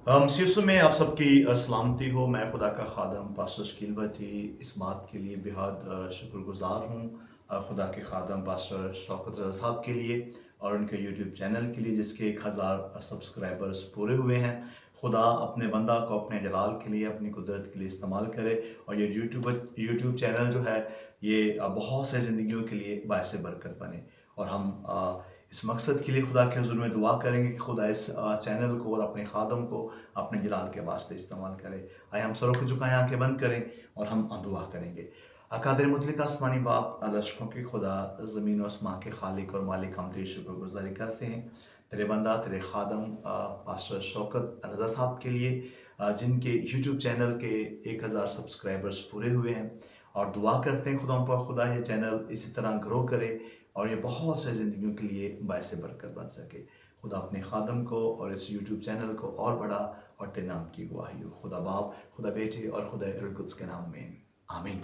मसीह में आप सबकी सलामती हो। मैं खुदा का खादम पास्टर शकील भट्टी इस बात के लिए बेहद शुक्रगुजार हूँ खुदा के खादम पास्टर शौकत रज़ा साहब के लिए और उनके यूट्यूब चैनल के लिए जिसके 1000 सब्सक्राइबर्स पूरे हुए हैं। खुदा अपने बंदा को अपने जलाल के लिए अपनी कुदरत के लिए इस्तेमाल करे और ये यूट्यूब चैनल जो है ये बहुत से ज़िंदगियों के लिए बायस बरकत बने। और हम इस मकसद के लिए खुदा के हुज़ूर में दुआ करेंगे कि खुदा इस चैनल को और अपने खादम को अपने जलाल के वास्ते इस्तेमाल करें। आइए हम सरों को झुकाएं, आंखें बंद करें और हम दुआ करेंगे। कादिर मुतलक आसमानी बाप, लश्कों के खुदा, ज़मीन और आसमां के खालिक और मालिक, हम तेरी शुक्रगुजारी करते हैं तेरे बंदा तेरे खादम पास्टर शौकत रज़ा साहब के लिए जिनके यूट्यूब चैनल के 1000 सब्सक्राइबर्स पूरे हुए हैं। और दुआ करते हैं खुदा पर खुदा ये चैनल इसी तरह ग्रो करे और ये बहुत से ज़िंदगियों के लिए बायस बरकत बन सके। खुदा अपने खादम को और इस यूट्यूब चैनल को और बड़ा और तेरे नाम की गवाही हो। खुदा बाप, खुदा बेटे और खुदा रुल कुद्स के नाम में आमीन।